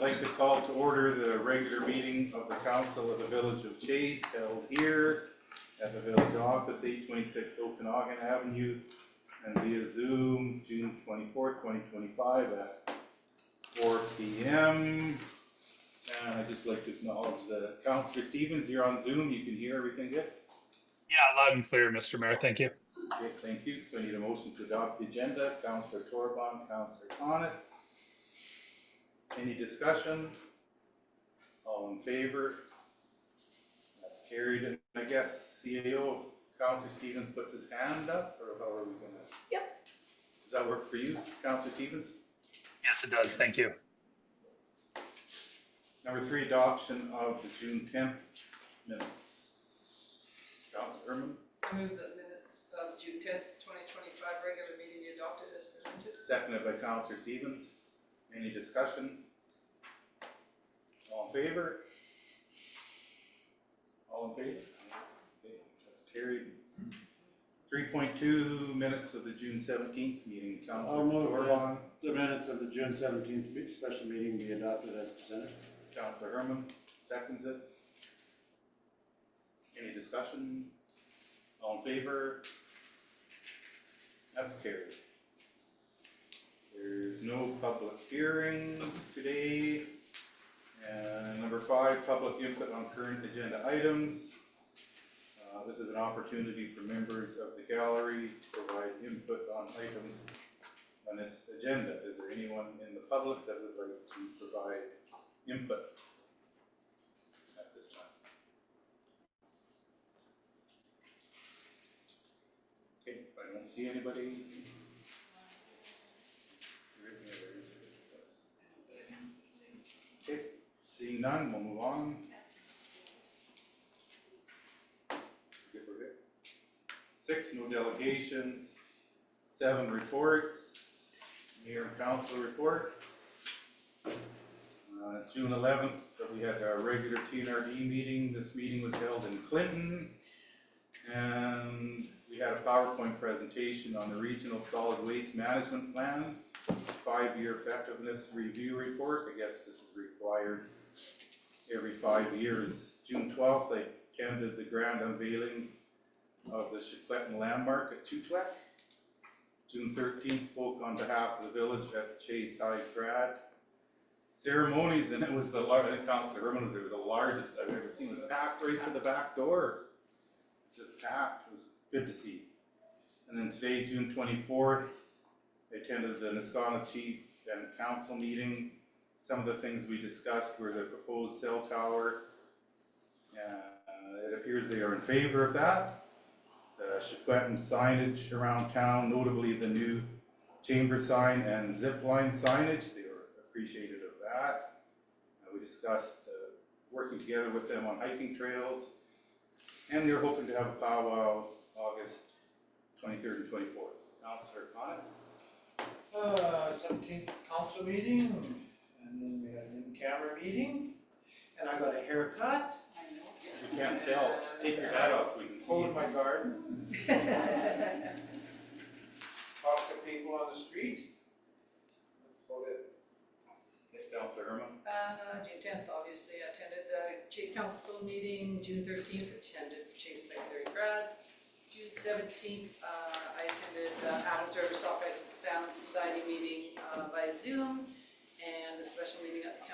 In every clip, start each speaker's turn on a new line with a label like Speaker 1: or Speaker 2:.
Speaker 1: I'd like to call to order the regular meeting of the Council of the Village of Chase held here at the village office, 826 Okanagan Avenue, and via Zoom, June 24th, 2025 at 4 p.m. And I'd just like to acknowledge that Councillor Stevens, you're on Zoom. You can hear everything good?
Speaker 2: Yeah, loud and clear, Mr. Mayor. Thank you.
Speaker 1: Okay, thank you. So I need a motion to adopt the agenda. Councillor Torban, Councillor Connett. Any discussion? All in favor? That's carried. And I guess CAO, Councillor Stevens puts his hand up, or how are we gonna?
Speaker 3: Yep.
Speaker 1: Does that work for you, Councillor Stevens?
Speaker 2: Yes, it does. Thank you.
Speaker 1: Number 3, adoption of the June 10th minutes. Councillor Herman,
Speaker 3: I move that minutes of June 10th, 2025 regular meeting be adopted as presented.
Speaker 1: seconded by Councillor Stevens. Any discussion? All in favor? All in favor? Okay, that's carried. 3.2 minutes of the June 17th meeting. Councillor
Speaker 4: I'll move
Speaker 1: Torban,
Speaker 4: the minutes of the June 17th special meeting be adopted as presented.
Speaker 1: Councillor Herman seconds it. Any discussion? All in favor? That's carried. There's no public hearings today. And number 5, public input on current agenda items. This is an opportunity for members of the gallery to provide input on items on this agenda. Is there anyone in the public that would like to provide input at this time? Okay, I don't see anybody. Okay, seeing none, we'll move on. Good, we're good. 6, no delegations. 7, reports. Mayor and council reports. June 11th, we had our regular TNRD meeting. This meeting was held in Clinton. And we had a PowerPoint presentation on the Regional Solid Waste Management Plan, 5-year effectiveness review report. I guess this is required every 5 years. June 12th, I attended the grand unveiling of the Chiquetin landmark at Tutwek. June 13th, spoke on behalf of the village at the Chase High grad ceremonies, and it was the largest, Councillor Herman was, it was the largest I've ever seen. It was packed right to the back door. It's just packed. It was good to see. And then today, June 24th, I attended the Nisquana Chief and Council meeting. Some of the things we discussed were the proposed cell tower. It appears they are in favor of that. The Chiquetin signage around town, notably the new chamber sign and zip line signage, they were appreciative of that. We discussed working together with them on hiking trails, and they're hoping to have a powwow August 23rd and 24th. Councillor Connett?
Speaker 5: 17th council meeting, and then we had an in-camera meeting, and I got a haircut.
Speaker 1: You can't tell. Take your hat off so we can see
Speaker 5: Mowed
Speaker 1: you.
Speaker 5: my garden. Talked to people on the street. That's about it.
Speaker 1: Councillor Herman?
Speaker 3: June 10th, obviously, I attended the Chase Council meeting. June 13th, attended Chase Secondary grad. June 17th, I attended Adams River Sockeye Salmon Society meeting via Zoom, and a special meeting at the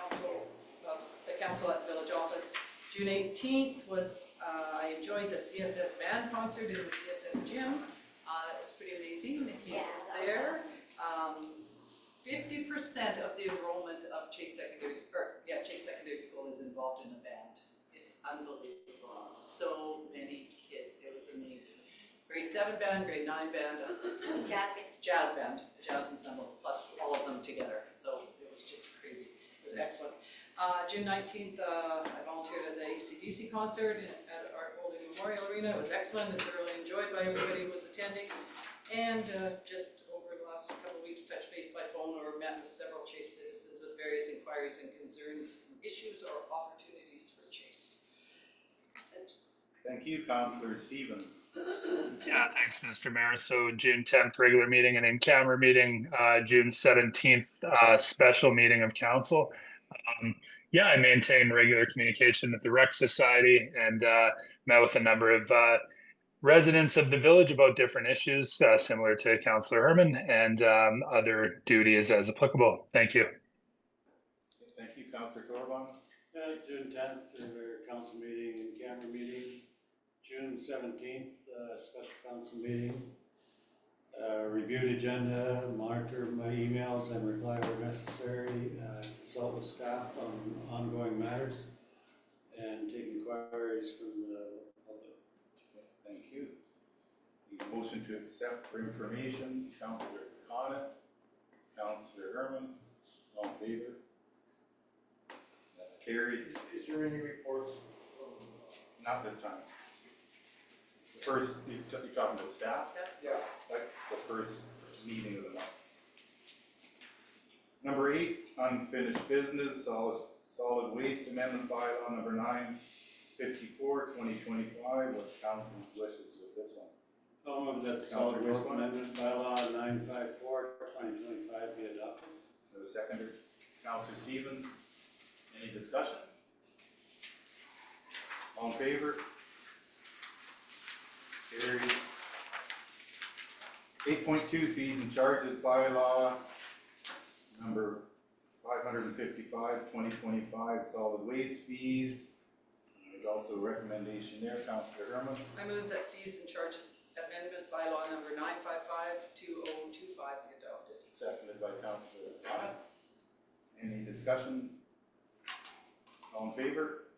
Speaker 3: council at the village office. June 18th was, I enjoyed the CSS band concert in the CSS gym. That was pretty amazing. The kids were there. 50% of the enrollment of Chase Secondary School is involved in the band. It's unbelievable. So many kids. It was amazing. Grade 7 band, grade 9 band, jazz band, jazz ensemble, plus all of them together. So it was just crazy. It was excellent. June 19th, I volunteered at the AC/DC concert at our Holding Memorial Arena. It was excellent and thoroughly enjoyed by everybody who was attending. And just over the last couple of weeks, touched base by phone or met with several Chase citizens with various inquiries and concerns, issues, or opportunities for Chase. That's it.
Speaker 1: Thank you, Councillor Stevens.
Speaker 2: Yeah, thanks, Mr. Mayor. So June 10th, regular meeting and in-camera meeting, June 17th, special meeting of council. Yeah, I maintain regular communication with the Rec Society and met with a number of residents of the village about different issues similar to Councillor Herman and other duties as applicable. Thank you.
Speaker 1: Thank you, Councillor Torban.
Speaker 4: June 10th, their council meeting and camera meeting. June 17th, special council meeting. Reviewed agenda, monitor my emails and reply where necessary, consult with staff on ongoing matters, and take inquiries from the public.
Speaker 1: Thank you. Need a motion to accept for information, Councillor Coniff, Councillor Herman, all in favor? That's carried.
Speaker 5: Is there any reports?
Speaker 1: Not this time. The first, you're talking about staff?
Speaker 5: Yeah.
Speaker 1: That's the first meeting of the month. Number 8, unfinished business, solid waste amendment bylaw number 954, 2025. What's council's wishes with this one?
Speaker 4: I'll move that the
Speaker 1: Councillor
Speaker 4: solid waste
Speaker 1: Torban.
Speaker 4: amendment bylaw 954, 2025 be adopted.
Speaker 1: The seconder, Councillor Stevens. Any discussion? All in favor? Carries. 8.2 fees and charges bylaw number 555, 2025 solid waste fees. There's also a recommendation there, Councillor Herman.
Speaker 3: I move that fees and charges amendment bylaw number 955-2025 be adopted.
Speaker 1: Seconded by Councillor Coniff. Any discussion? All in favor?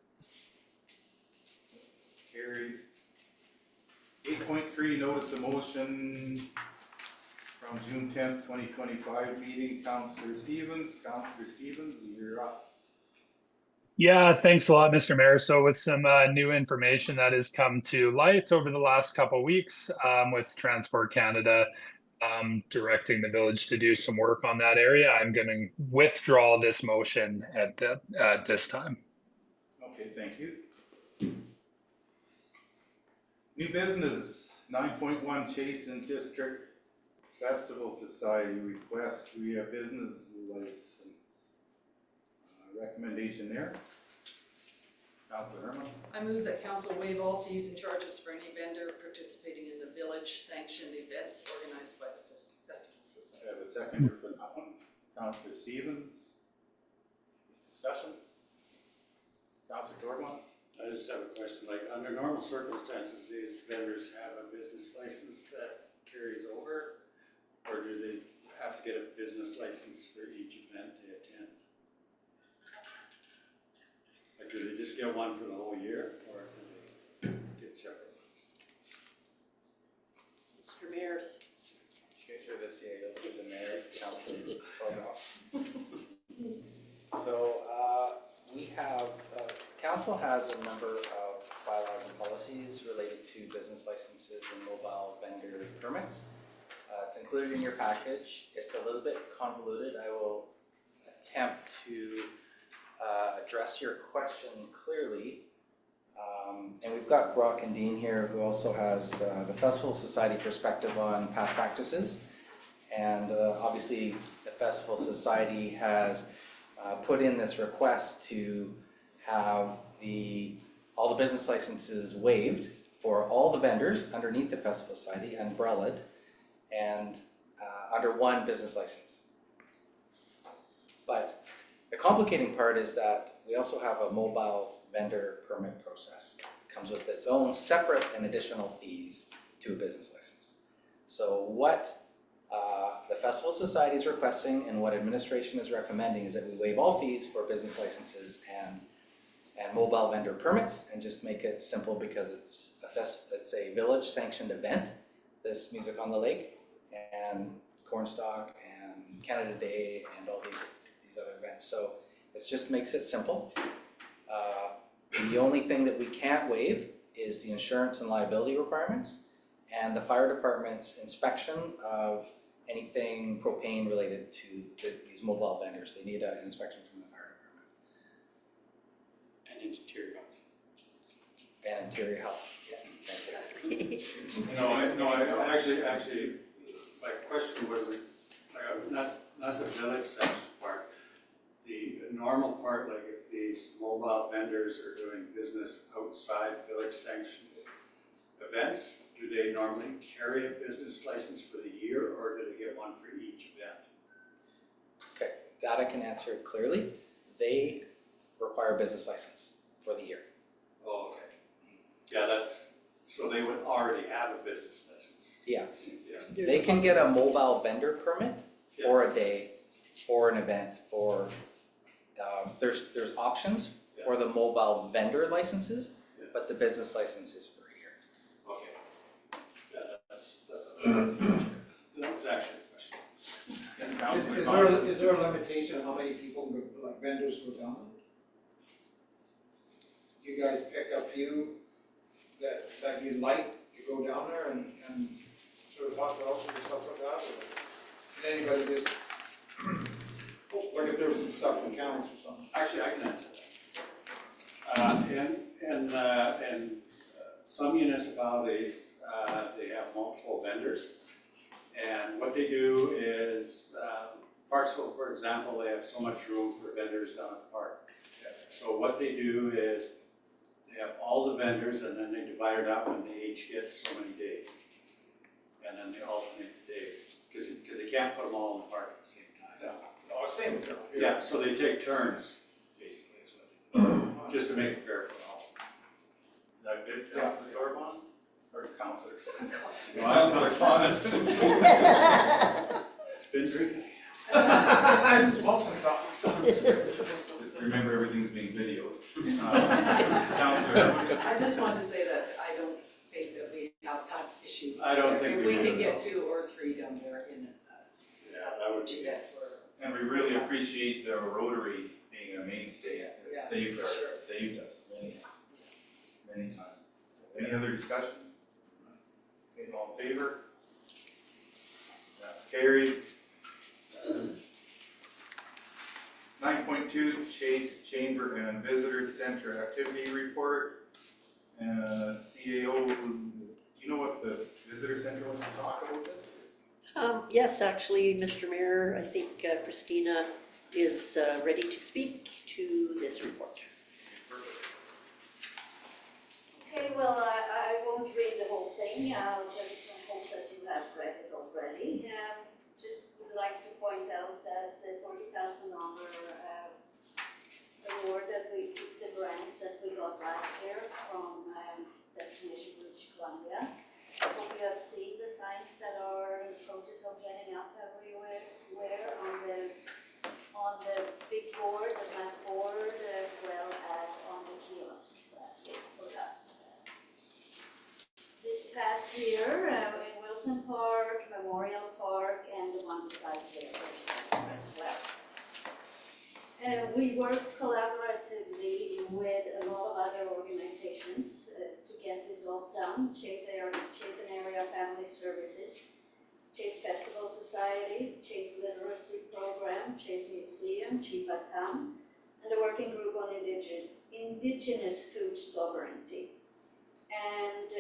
Speaker 1: It's carried. 8.3 notice of motion from June 10th, 2025 meeting. Councillor Stevens, you're up.
Speaker 2: Yeah, thanks a lot, Mr. Mayor. So with some new information that has come to light over the last couple of weeks with Transport Canada directing the village to do some work on that area, I'm going to withdraw this motion at this time.
Speaker 1: Okay, thank you. New business, 9.1 Chase and District Festival Society request RIA business license. Recommendation there. Councillor Herman.
Speaker 3: I move that council waive all fees and charges for any vendor participating in the village sanctioned events organized by the Festival
Speaker 1: I
Speaker 3: Society.
Speaker 1: have a seconder for that one. Councillor Stevens. Discussion. Councillor Torban.
Speaker 4: I just have a question, like under normal circumstances, these vendors have a business license that carries over, or do they have to get a business license for each event they attend? Like, do they just get one for the whole year, or do they get separate ones?
Speaker 6: Mr. Mayor,
Speaker 7: Straight through the CAO to the mayor, Councilor Torban. So, we have, council has a number of bylaws and policies related to business licenses and mobile vendor permits. It's included in your package. It's a little bit convoluted. I will attempt to address your question clearly. And we've got Brock and Dean here, who also has the Festival Society perspective on past practices. And obviously, the Festival Society has put in this request to have all the business licenses waived for all the vendors underneath the Festival Society, umbrellaed, and under one business license. But the complicating part is that we also have a mobile vendor permit process. It comes with its own separate and additional fees to a business license. So what the Festival Society is requesting and what administration is recommending is that we waive all fees for business licenses and mobile vendor permits, and just make it simple because it's a village sanctioned event, this Music on the Lake and Cornstalk and Canada Day and all these other events. So it just makes it simple. The only thing that we can't waive is the insurance and liability requirements and the fire department's inspection of anything propane related to these mobile vendors. They need an inspection from the fire department.
Speaker 4: And interior.
Speaker 7: And interior health. Yeah, thank you.
Speaker 4: Actually, my question was, not the village section part, the normal part, like if these mobile vendors are doing business outside village sanctioned events, do they normally carry a business license for the year, or do they get one for each event?
Speaker 7: Okay, that I can answer clearly. They require a business license for the year.
Speaker 4: Oh, okay. Yeah, so they would already have a business license.
Speaker 7: Yeah.
Speaker 4: Yeah.
Speaker 7: They can get a mobile vendor permit for a day, for an event, for, there's options for the mobile vendor licenses,
Speaker 4: Yeah.
Speaker 7: but the business license is for a year.
Speaker 4: Okay. Yeah, that was actually a question.
Speaker 1: And
Speaker 5: Is
Speaker 1: Councilor
Speaker 5: there,
Speaker 1: Connor?
Speaker 5: is there a limitation on how many people, like vendors go down? Do you guys pick a few that you like to go down there and sort of talk to us and stuff like that? Or can anybody just, like if there's some stuff in towns or something?
Speaker 4: Actually, I can answer that. And some municipalities, they have multiple vendors. And what they do is, Parksville, for example, they have so much room for vendors down at the park. So what they do is, they have all the vendors and then they divide it up and they each get so many days. And then they alternate the days, because they can't put them all in the park at the same time.
Speaker 5: Oh, same here.
Speaker 4: Yeah, so they take turns, basically, is what they do, just to make it fair for all.
Speaker 1: Is that good, Councilor Corbon? Or is Councilor?
Speaker 4: Councilor
Speaker 1: Connor.
Speaker 4: It's been drinking.
Speaker 5: I'm smoking something.
Speaker 1: Just remember, everything's being videoed. Councilor Irwin?
Speaker 3: I just want to say that I don't think that we have that issue.
Speaker 4: I don't think
Speaker 3: If
Speaker 4: we
Speaker 3: we
Speaker 4: do
Speaker 3: can
Speaker 4: at all.
Speaker 3: get 2 or 3 down there in
Speaker 4: Yeah, that would be,
Speaker 3: event for.
Speaker 1: And we really appreciate the Rotary being a mainstay. It
Speaker 3: Yeah,
Speaker 1: saved
Speaker 3: sure.
Speaker 1: saved us many times. So, any other discussion? Okay, all in favor? That's carried. 9.2, Chase Chamber and Visitor Center Activity Report. CAO, do you know what the Visitor Center wants to talk about this?
Speaker 6: Yes, actually, Mr. Mayor, I think Christina is ready to speak to this report.
Speaker 8: Okay, well, I won't read the whole thing, I'll just hope that you have read it already. Just would like to point out that the $40,000 award that the grant that we got last year from Destination British Columbia. I hope you have seen the signs that are in the process of getting up everywhere on the big board, the map board, as well as on the kiosks that we put up. This past year, in Wilson Park, Memorial Park, and the one beside Visitor Center as well. We worked collaboratively with a lot of other organizations to get this all done. Chase and Area Family Services, Chase Festival Society, Chase Literacy Program, Chase Museum, Chifacam, and the Working Group on Indigenous Food Sovereignty. And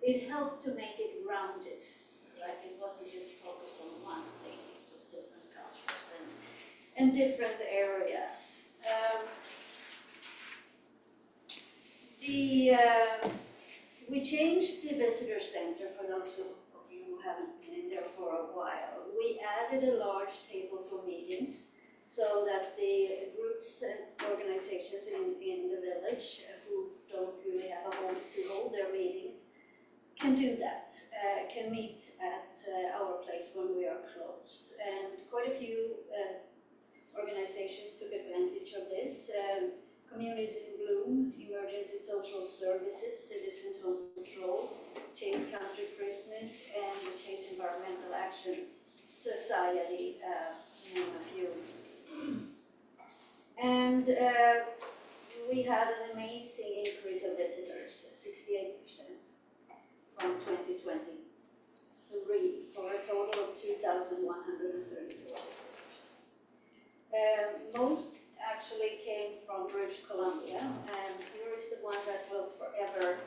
Speaker 8: it helped to make it rounded, like it wasn't just focused on one thing, it was different cultures and different areas. We changed the visitor center for those of you who haven't been in there for a while. We added a large table for meetings so that the groups and organizations in the village who don't really have a home to hold their meetings can do that, can meet at our place when we are closed. And quite a few organizations took advantage of this. Communities in Bloom, Emergency Social Services, Citizens on Patrol, Chase Country Christmas, and the Chase Environmental Action Society, to name a few. And we had an amazing increase of visitors, 68% from 2023, for a total of 2,134 visitors. Most actually came from British Columbia, and here is the one that will forever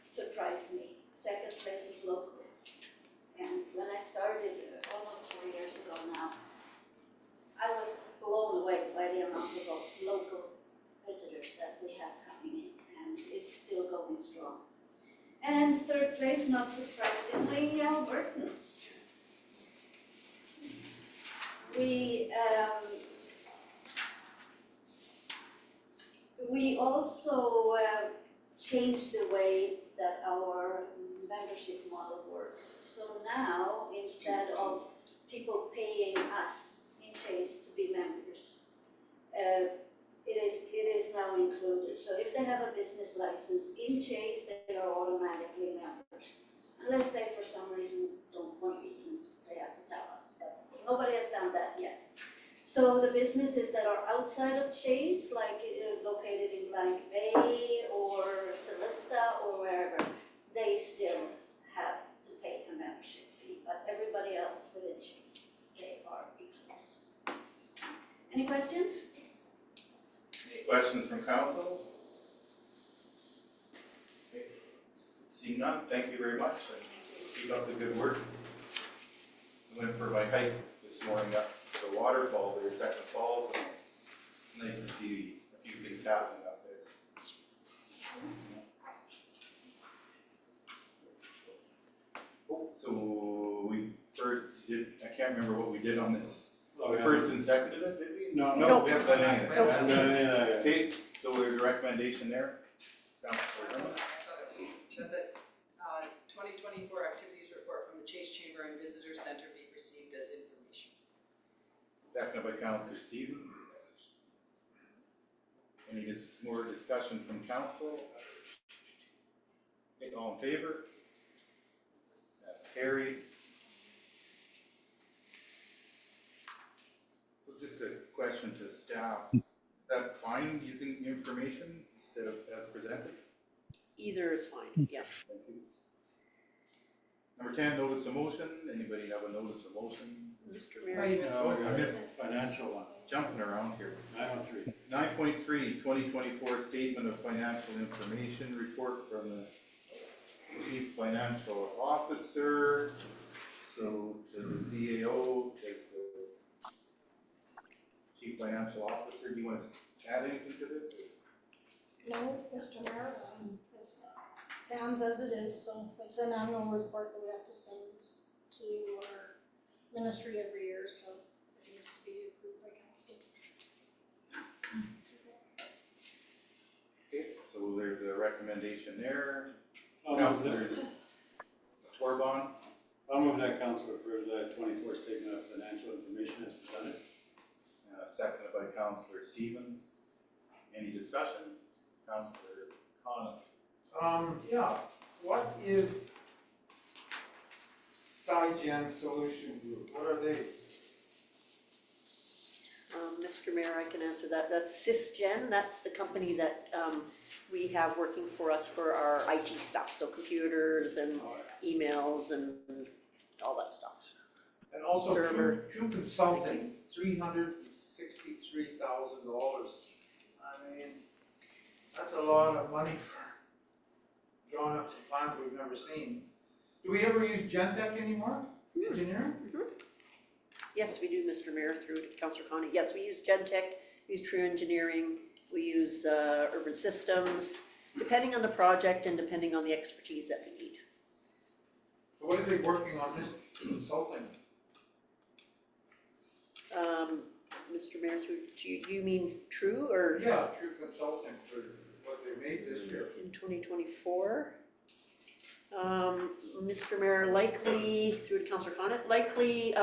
Speaker 8: surprise me. Second place was locals. And when I started almost 4 years ago now, I was blown away by the amount And third place, not surprisingly, Albertans. We also changed the way that our membership model works. So now, instead of people paying us in Chase to be members, it is now included. So if they have a business license in Chase, they are automatically members. Unless they, for some reason, don't want to be, they have to tell us, but nobody has done that yet. So the businesses that are outside of Chase, like located in Blank Bay or Celesta or wherever, they still have to pay a membership fee, but everybody else within Chase, they are included. Any questions?
Speaker 1: Any questions from council? Okay. Seeing none, thank you very much, and keep up the good work. I went for my hike this morning up to the waterfall there, Second Falls, and it's nice to see a few things happening up there. Oh, so we first did, I can't remember what we did on this.
Speaker 4: Oh,
Speaker 1: We
Speaker 4: yeah.
Speaker 1: first and seconded it, did we?
Speaker 4: No.
Speaker 1: No, we haven't done anything.
Speaker 6: Nope.
Speaker 4: And, yeah.
Speaker 1: Okay, so there's a recommendation there. Councilor Herman.
Speaker 3: That the 2024 activities report from the Chase Chamber and Visitor Center be received as information.
Speaker 1: Seconded by Councilor Stevens. Any more discussion from council? Okay, all in favor? That's carried. So just a question to staff. Is that fine using information instead of as presented?
Speaker 6: Either is fine, yeah.
Speaker 1: Thank you. Number 10, notice of motion. Anybody have a notice of motion?
Speaker 6: Mr.
Speaker 3: Right,
Speaker 6: Mayor,
Speaker 3: Ms.
Speaker 1: Oh,
Speaker 3: Wilson.
Speaker 1: I missed,
Speaker 4: Financial one,
Speaker 1: jumping around here.
Speaker 4: 903.
Speaker 1: 9.3, 2024 Statement of Financial Information Report from the Chief Financial Officer. So to the CAO as the Chief Financial Officer, do you want to add anything to this?
Speaker 9: No, Mr. Mayor, it stands as it is, so it's an annual report that we have to send to our ministry every year, so it needs to be approved by council.
Speaker 1: Okay, so there's a recommendation there.
Speaker 4: I'll
Speaker 1: Councilor Torbon,
Speaker 4: move that council approve the 24 statement of financial information as presented.
Speaker 1: seconded by Councilor Stevens. Any discussion? Councilor Khanna.
Speaker 5: Yeah, what is SciGen Solution Group? What are they?
Speaker 6: Mr. Mayor, I can answer that. That's SysGen. That's the company that we have working for us for our IT stuff, so computers and emails and all that stuff.
Speaker 5: And also
Speaker 6: Server.
Speaker 5: True Consulting, $363,000. I mean, that's a lot of money for drawing up some plans we've never seen. Do we ever use Gentech anymore, engineering?
Speaker 6: Yes, we do, Mr. Mayor, through Councilor Connie. Yes, we use Gentech, we use True Engineering, we use Urban Systems, depending on the project and depending on the expertise that we need.
Speaker 5: So what are they working on this consulting?
Speaker 6: Mr. Mayor, do you mean True or?
Speaker 5: Yeah, True Consulting for what they made this year.
Speaker 6: In 2024. Mr. Mayor, likely, through to Councilor Connett, likely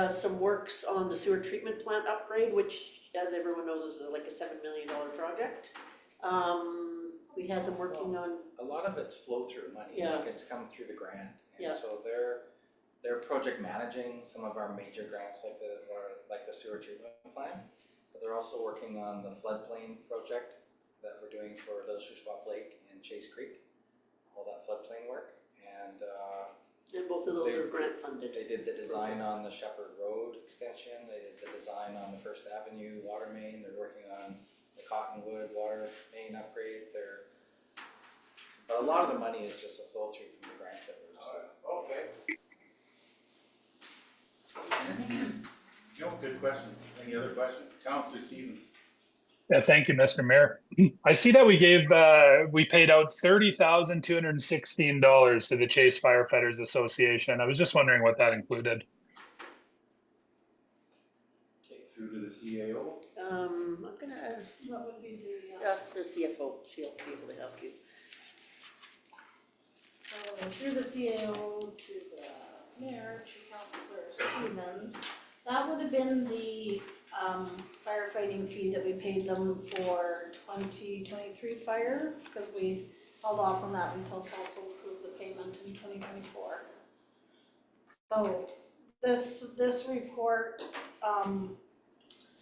Speaker 6: some works on the sewer treatment plant upgrade, which, as everyone knows, is like a $7 million project. We had them working on,
Speaker 7: A lot of it's flow-through money,
Speaker 6: Yeah.
Speaker 7: like it's come through the grant.
Speaker 6: Yeah.
Speaker 7: And so they're project managing some of our major grants like the sewer treatment plant. But they're also working on the floodplain project that we're doing for Little Shuswap Lake and Chase Creek, all that floodplain work. And
Speaker 6: both of those are grant funded.
Speaker 7: they did the design on the Shepherd Road extension, they did the design on the First Avenue water main, they're working on the Cottonwood water main upgrade, but a lot of the money is just a flow through from the grants that we're receiving.
Speaker 5: Okay.
Speaker 1: No, good questions. Any other questions? Councilor Stevens.
Speaker 2: Yeah, thank you, Mr. Mayor. I see that we paid out $30,216 to the Chase Firefighters Association. I was just wondering what that included.
Speaker 1: Okay, through to the CAO.
Speaker 6: I'm gonna
Speaker 9: What would be the,
Speaker 6: ask the CFO, she'll be able to help you.
Speaker 9: through the CAO to the mayor, to Councillor Stevens, that would have been the, firefighting fee that we paid them for 2023 fire, because we held off on that until council approved the payment in 2024. So this report,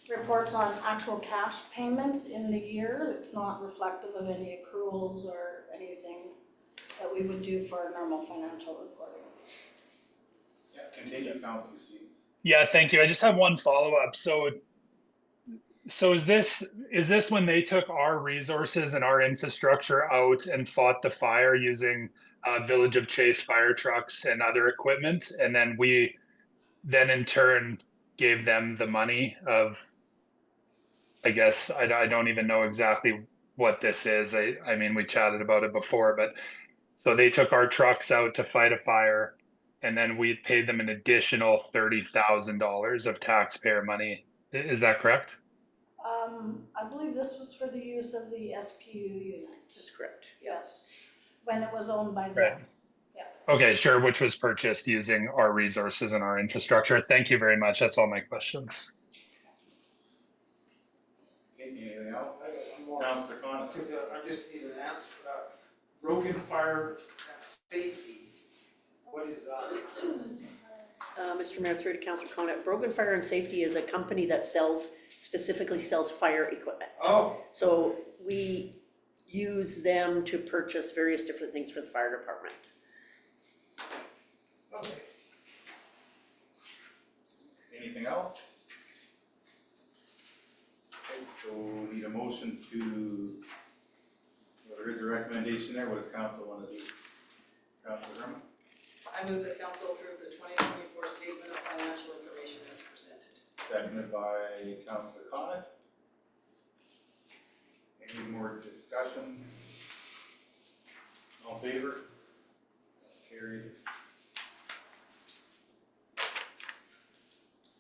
Speaker 9: reports on actual cash payments in the year. It's not reflective of any accruals or anything that we would do for our normal financial reporting.
Speaker 1: Yeah, continue, Councilor Stevens.
Speaker 2: Yeah, thank you. I just have one follow-up. So is this when they took our resources and our infrastructure out and fought the fire using Village of Chase fire trucks and other equipment, and then we then in turn gave them the money of, I guess, I don't even know exactly what this is. I mean, we chatted about it before, but so they took our trucks out to fight a fire, and then we paid them an additional $30,000 of taxpayer money. Is that correct?
Speaker 9: I believe this was for the use of the SPU unit.
Speaker 6: That's correct.
Speaker 9: Yes, when it was owned by them.
Speaker 2: Right.
Speaker 9: Yeah.
Speaker 2: Okay, sure, which was purchased using our resources and our infrastructure. Thank you very much. That's all my questions.
Speaker 1: Okay, anything else?
Speaker 5: I got one more.
Speaker 1: Councilor Khan.
Speaker 5: Because I just need an answer. Broken fire and safety, what is that?
Speaker 6: Mr. Mayor, through to Councillor Coniff, Brogan Fire and Safety is a company that specifically sells fire equipment.
Speaker 5: Oh,
Speaker 6: So we use them to purchase various different things for the fire department.
Speaker 5: okay.
Speaker 1: Anything else? Okay, so need a motion to, well, there is a recommendation there, what does council want to do? Councilor Herman?
Speaker 3: I move that council approve the 2024 statement of financial information as presented.
Speaker 1: Seconded by Councilor Khan. Any more discussion? All in favor? That's carried.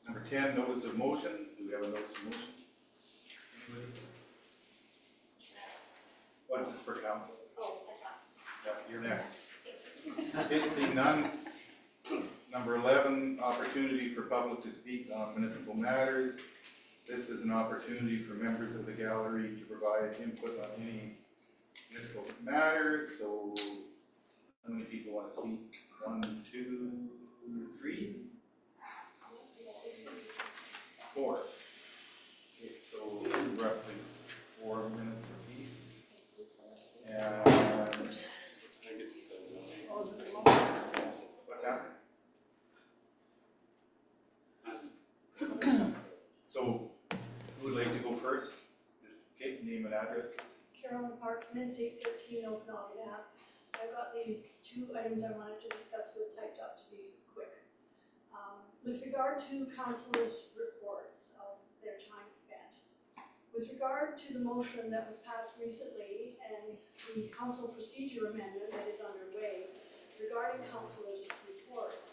Speaker 1: Number 10, notice of motion. Do we have a notice of motion? Anybody? What's this for council?
Speaker 8: Oh,
Speaker 1: Yeah, you're next. Okay, seeing none. Number 11, opportunity for public to speak on municipal matters. This is an opportunity for members of the gallery to provide input on any municipal matters. So how many people want to speak? 1, 2, 3? 4. Okay, so roughly 4 minutes apiece. And what's happening? So, who would like to go first? This, okay, name and address, please.
Speaker 10: Carolyn Parks, Mints 813 Okanagan Ave. I've got these 2 items I wanted to discuss with typed up to be quick. With regard to councillors' reports of their time spent. With regard to the motion that was passed recently and the council procedure amendment that is underway regarding councillors' reports,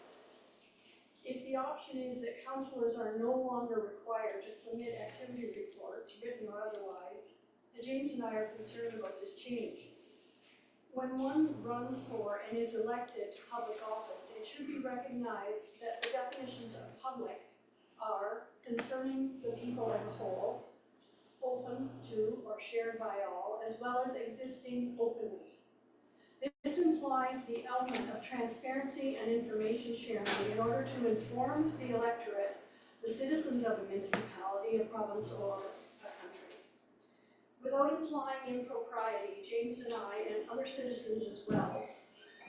Speaker 10: if the option is that councillors are no longer required to submit activity reports, written or otherwise, James and I are concerned about this change. When one runs for and is elected to public office, it should be recognized that the definitions of public are concerning the people as a whole, open to or shared by all, as well as existing openly. This implies the element of transparency and information sharing in order to inform the electorate, the citizens of a municipality, a province, or a country. Without implying impropriety, James and I, and other citizens as well,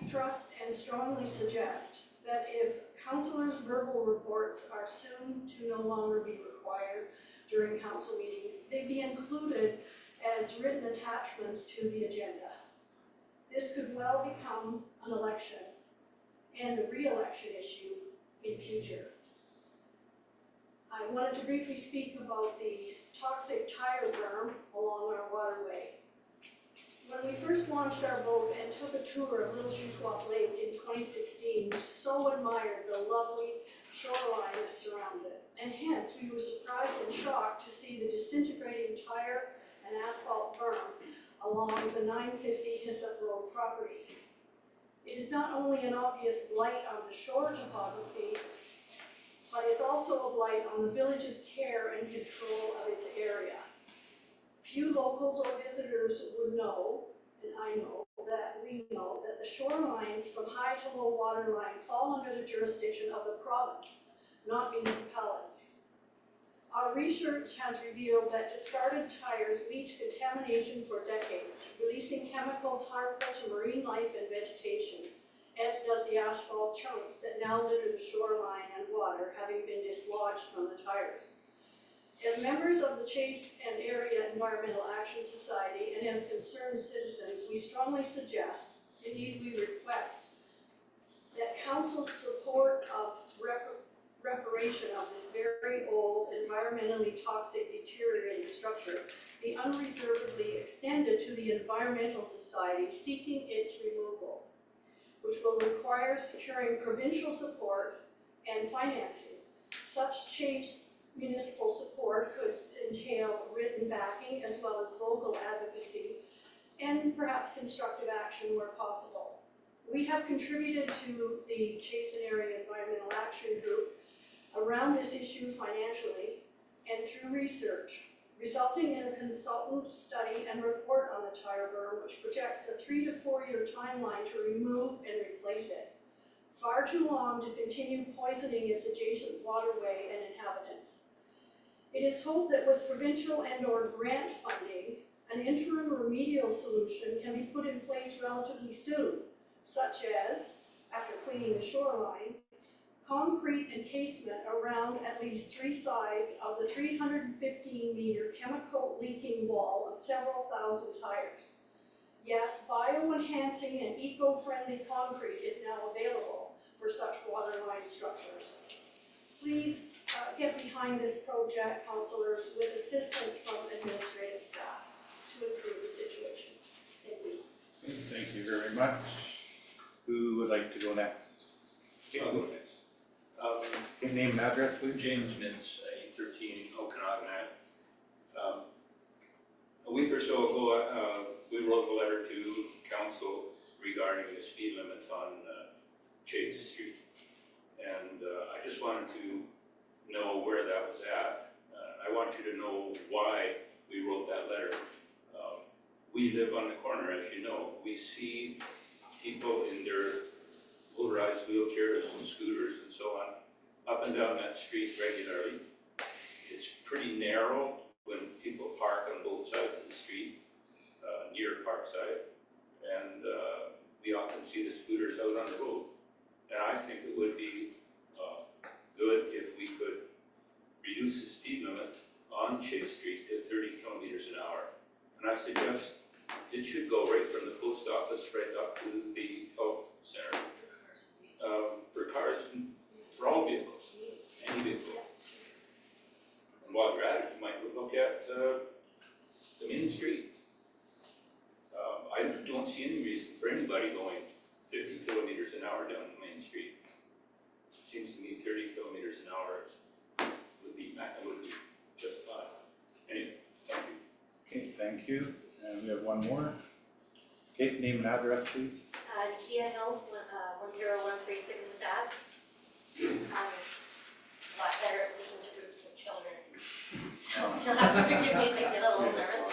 Speaker 10: trust and strongly suggest that if councillors' verbal reports are soon to no longer be required during council meetings, they be included as written attachments to the agenda. This could well become an election and a re-election issue in future. I wanted to briefly speak about the toxic tire berm along our waterway. When we first launched our boat and took a tour of Little Shuswap Lake in 2016, we so admired the lovely shoreline that surrounds it. And hence, we were surprised and shocked to see the disintegrating tire and asphalt berm along the 950 Hyssop Road property. It is not only an obvious blight on the shore topography, but it's also a blight on the village's care and control of its area. Few locals or visitors would know, and I know, that we know that the shorelines from high to low water line fall under the jurisdiction of the province, not municipalities. Our research has revealed that discarded tires leach contamination for decades, releasing chemicals harmful to marine life and vegetation, as does the asphalt chunks that now litter the shoreline and water, having been dislodged from the tires. As members of the Chase and Area Environmental Action Society and as concerned citizens, we strongly suggest, indeed we request, that council's support of reparation of this very old, environmentally toxic, deteriorating structure be unreservedly extended to the Environmental Society seeking its removal, which will require securing provincial support and financing. Such Chase municipal support could entail written backing as well as vocal advocacy and perhaps constructive action where possible. We have contributed to the Chase and Area Environmental Action Group around this issue financially and through research, resulting in a consultant's study and report on the tire berm, which projects a 3 to 4 year timeline to remove and replace it. Far too long to continue poisoning its adjacent waterway and inhabitants. It is hoped that with provincial and/or grant funding, an interim remedial solution can be put in place relatively soon, such as, after cleaning the shoreline, concrete encasement around at least 3 sides of the 315-meter chemical leaking wall of several thousand tires. Yes, bioenhancing and eco-friendly concrete is now available for such waterline structures. Please get behind this project, councillors, with assistance from administrative staff to improve the situation. Thank you.
Speaker 1: Thank you very much. Who would like to go next?
Speaker 11: I'll go next.
Speaker 1: Okay, name and address, please.
Speaker 11: James Mintz, 813 Okanagan Ave. A week or so ago, we wrote a letter to council regarding the speed limit on Chase Street. And I just wanted to know where that was at. I want you to know why we wrote that letter. We live on the corner, as you know. We see people in their motorized wheelchairs and scooters and so on, up and down that street regularly. It's pretty narrow when people park on both sides of the street, near Parkside, and we often see the scooters out on the road. And I think it would be good if we could reduce the speed limit on Chase Street to 30 kilometers an hour. And I suggest it should go right from the post office right up to the health center. For cars, for all vehicles, any vehicle. And while you're at it, you might look at the main street. I don't see any reason for anybody going 50 kilometers an hour down the main street. It seems to me 30 kilometers an hour would be just fine. Anyway, thank you.
Speaker 1: Okay, thank you. And we have one more. Okay, name and address, please.
Speaker 12: Nakia Hill, 1013 Sycamore Ave. A lot better at speaking to groups of children. So you'll have to forgive me if I get a little nervous.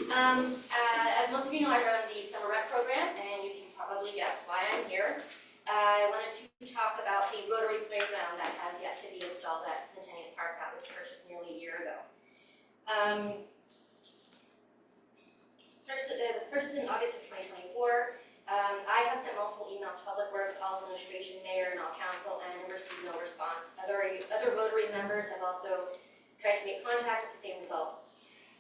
Speaker 12: As most of you know, I run the summer rec program, and you can probably guess why I'm here. I wanted to talk about the Rotary Playground that has yet to be installed at Centennial Park that was purchased nearly a year ago. It was purchased in August of 2024. I have sent multiple emails to Public Works, all administration, mayor, and all council, and have received no response. Other Rotary members have also tried to make contact with the same result.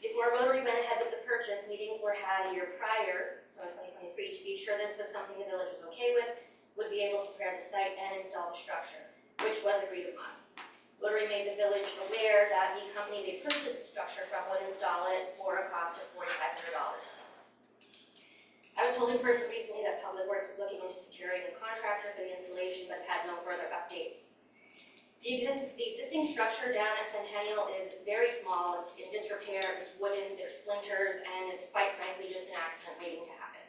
Speaker 12: Before Rotary went ahead with the purchase, meetings were had a year prior, so in 2023, to be sure this was something the village was okay with, would be able to prepare the site and install the structure, which was agreed upon. Rotary made the village aware that the company they purchased the structure from would install it for a cost of $4,500. I was told in person recently that Public Works is looking into securing a contractor for the installation, but have had no further updates. The existing structure down at Centennial is very small, it's in disrepair, it's wooden, there's splinters, and it's quite frankly just an accident waiting to happen.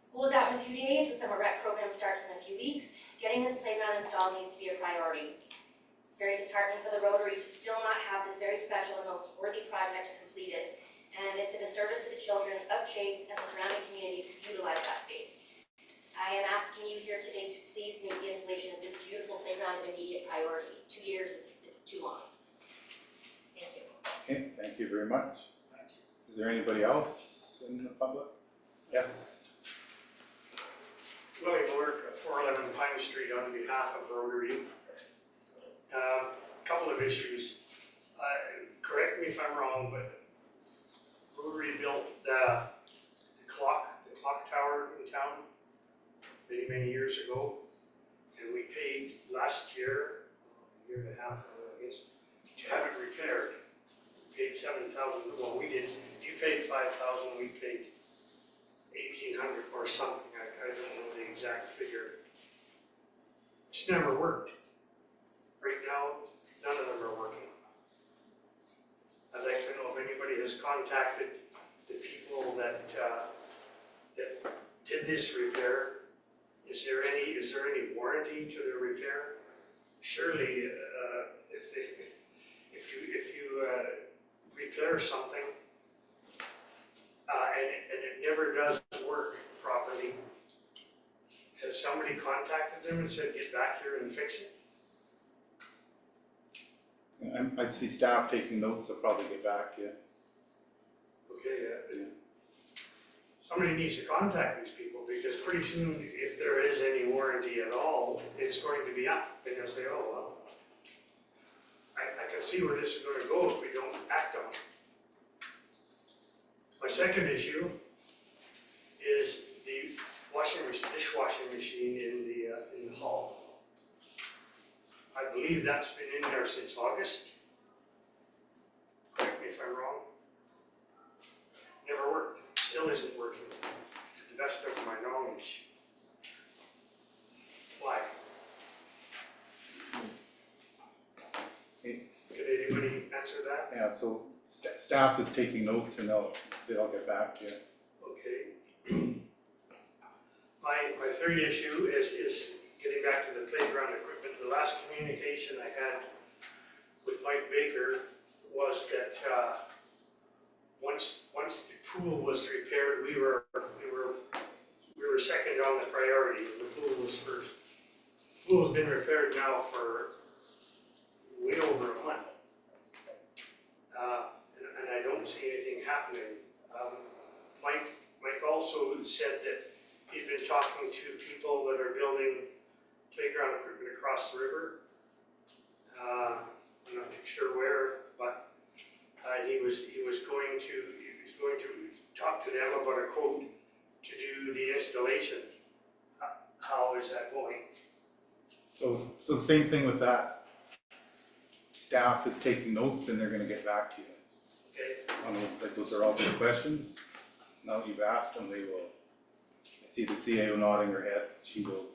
Speaker 12: School is out in a few days, the summer rec program starts in a few weeks. Getting this playground installed needs to be a priority. It's very disheartening for the Rotary to still not have this very special and most worthy project completed, and it's a disservice to the children of Chase and the surrounding communities who utilize that space. I am asking you here today to please make the installation of this beautiful playground an immediate priority. 2 years is too long. Thank you.
Speaker 1: Okay, thank you very much. Is there anybody else in the public? Yes?
Speaker 13: William Lurk, 411 Pine Street, on behalf of Rotary. Couple of issues. Correct me if I'm wrong, but Rotary built the clock tower in town many years ago, and we paid last year, a year and a half ago, I guess, to have it repaired. We paid $7,000. Well, we didn't. You paid $5,000. We paid $1,800 or something. I don't know the exact figure. It's never worked. Right now, none of them are working. I'd like to know if anybody has contacted the people that did this repair. Is there any warranty to the repair? Surely, if you repair something and it never does work properly, has somebody contacted them and said, get back here and fix it?
Speaker 1: I'd see staff taking notes, they'll probably get back to you.
Speaker 13: Okay, somebody needs to contact these people, because pretty soon, if there is any warranty at all, it's going to be up, and they'll say, oh, well, I can see where this is gonna go if we don't act on it. My second issue is the dishwashing machine in the hall. I believe that's been in there since August. Correct me if I'm wrong. Never worked, still isn't working, to the best of my knowledge. Why?
Speaker 1: Okay.
Speaker 13: Could anybody answer that?
Speaker 1: Yeah, so staff is taking notes and they'll get back to you.
Speaker 13: Okay. My third issue is getting back to the playground equipment. The last communication I had with Mike Baker was that once the pool was repaired, we were second on the priority. The pool was first. The pool has been repaired now for way over a month, and I don't see anything happening. Mike also said that he's been talking to people that are building playground equipment across the river. I'm not too sure where, but he was going to talk to them about a quote to do the installation. How is that going?
Speaker 1: So the same thing with that. Staff is taking notes and they're gonna get back to you.
Speaker 13: Okay.
Speaker 1: On those, like, those are all good questions. Now that you've asked them, they will. I see the CAO nodding her head. She will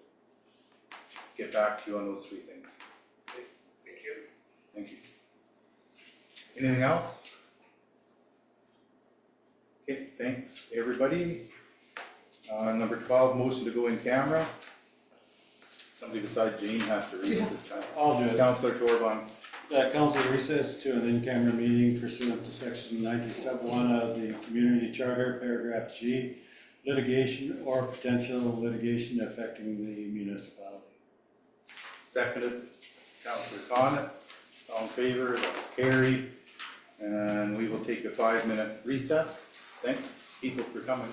Speaker 1: get back to you on those three things.
Speaker 13: Okay. Thank you.
Speaker 1: Thank you. Anything else? Okay, thanks, everybody. Number 12, motion to go in camera. Somebody besides Jane has to read it this time.
Speaker 4: I'll do it.
Speaker 1: Councillor Torban.
Speaker 4: Council recess to an in-camera meeting pursuant to section 90(1) of the Community Charter, paragraph G, litigation or potential litigation affecting the municipality.
Speaker 1: Seconded, Councillor Khan. All in favor, that's carried. And we will take a 5-minute recess. Thanks, people, for coming.